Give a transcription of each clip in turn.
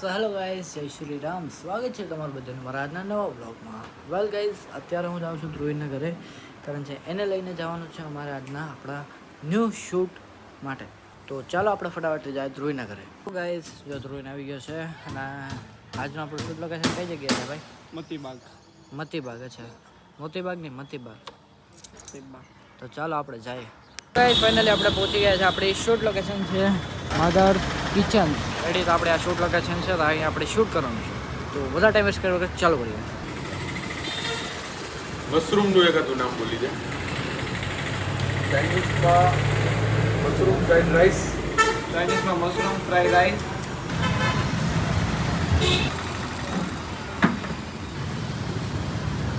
So hello guys, જય શ્રી રામ. સ્વાગત છે તમારું બધાનું મારા આજના નવા બ્લોગમાં. વેલ ગાઈઝ, અત્યારે હું જાઉં છું ધ્રુવીના ઘરે, કારણ છે એને લઈને જવાનું છે અમારે આજના આપણા ન્યૂ શૂટ માટે. તો ચાલો આપણે ફટાફટ જાય ધ્રુવીના ઘરે. ગાઈઝ, જો ધ્રુવીને આવી ગયો છે અને આજનું આપણું શૂટ લોકેશન કઈ જગ્યાએ છે ભાઈ? મતીબાગ. મતીબાગ. અચ્છા, મોતીબાગ નહીં, મતીબાગ. તો ચાલો આપણે જઈએ. ગાઈઝ, ફાઇનલી આપણે પહોંચી ગયા છે. આપણી શૂટ લોકેશન છે મધર કિચન. રેડી, તો આપણે આ શૂટ લોકેશન છે, તો અહીં આપણે શૂટ કરવાનું છે. તો બધા ટાઈમ વેસ્ટ કર્યા વગર ચાલુ કરીએ. મશરૂમનું એકાદું નામ બોલી દે. ચાઇનીઝમાં મશરૂમ ફ્રાઈડ રાઈસ. ચાઇનીઝમાં મશરૂમ ફ્રાઈડ રાઈસ.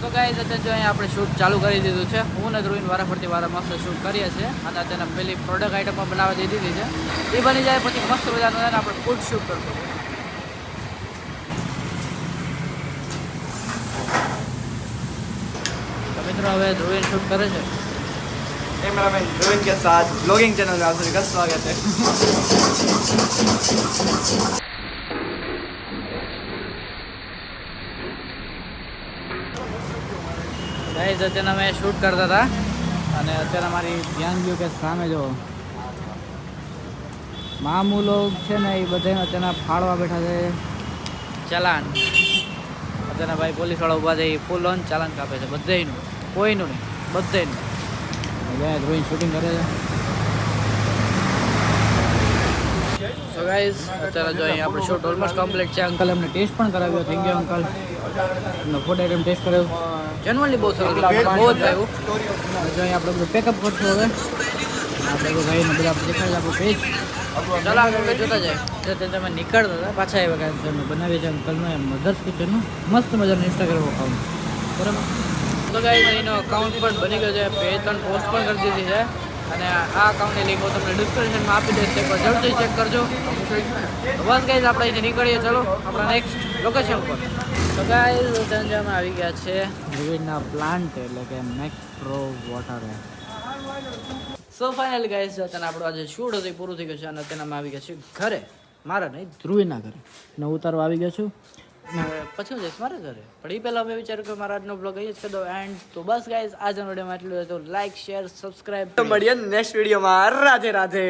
તો ગાઈઝ, અત્યારે જો અહીંયા આપણે શૂટ ચાલુ કરી દીધું છે. હું ને ધ્રુવીન વારાફરતી મસ્ત શૂટ કરીએ છીએ અને તેને પેલી પ્રોડક્ટ આઈટમ પણ બનાવવા દીધી છે. એ બની જાય પછી મસ્ત મજાનું આપણે ફૂડ શૂટ કરશું. તો મિત્રો, હવે ધ્રુવીન શૂટ કરે છે. कैमरामैन ध्रुवन के साथ ब्लॉगिंग चैनल में आप सभी का स्वागत है। ગાઈઝ, અત્યારે અમે શૂટ કરતા હતા અને અત્યારે મારી ધ્યાન ગયું કે સામે જો મામૂલો છે ને, એ બધાને અત્યારના ફાળવા બેઠા છે ચલાન. અત્યારના ભાઈ પોલીસવાળા ઊભા છે, એ ફૂલ ઓન ચાલાન કાપે છે બધાયનું, કોઈનું નહીં, બધાયનું. ધ્રુવીન શૂટિંગ કરે છે. સો ગાઈઝ, અત્યારે જો અહીંયા આપણે શૂટ ઓલમોસ્ટ કમ્પ્લીટ છે. અંકલ એમને ટેસ્ટ પણ કરાવ્યો. Thank you uncle. એમનો ફૂડ આઈટમ ટેસ્ટ કર્યો. જેન્યુઅલી બહુ સરસ, બહુ જ ભાવ્યું. જો અહીંયા આપણે બધું પેકઅપ કરશું. હવે આપણે ભાઈને બધા દેખાય આપણું પેજ. ચાલો આપણે જોતા જાય. તમે નીકળતા હતા પાછા એવા કાંઈ અમે બનાવીએ છીએ અંકલનું એમ મધર્સ કિચનનું મસ્ત મજાનું ઇન્સ્ટાગ્રામ અકાઉન્ટ. બરાબર. તો ગાઈઝ, અહીંનો અકાઉન્ટ પણ બની ગયો છે. 2-3 પોસ્ટ પણ કરી દીધી છે અને આ અકાઉન્ટની લિંક હું તમને ડિસ્ક્રિપ્શનમાં આપી દઈશ. એક વાર જલ્દી ચેક કરજો. તો બસ ગાઈઝ, આપણે અહીંથી નીકળીએ. ચલો આપણા નેક્સ્ટ લોકેશન પર. તો ગાઈઝ, અત્યારે અમે આવી ગયા છે ધ્રુવીના પ્લાન્ટ, એટલે કે મેક્રો વોટર. સો ફાઇનલ ગાઈઝ, અત્યારે આપણું આજે શૂટ હતું પૂરું થઈ ગયું છે અને અત્યારે અમે આવી ગયા છીએ ઘરે. મારા નહીં, ધ્રુવીના ઘરે. ને ઉતારવા આવી ગયો છું ને પછી હું જઈશ મારા ઘરે. પણ એ પહેલાં મેં વિચાર્યું કે મારા આજનો બ્લોગ અહીંયા જ કરી દો એન્ડ. તો બસ ગાઈઝ, આજનો વિડીયોમાં એટલું હતું. Like, share, subscribe. तो बढ़िया नेक्स्ट वीडियो में राधे राधे।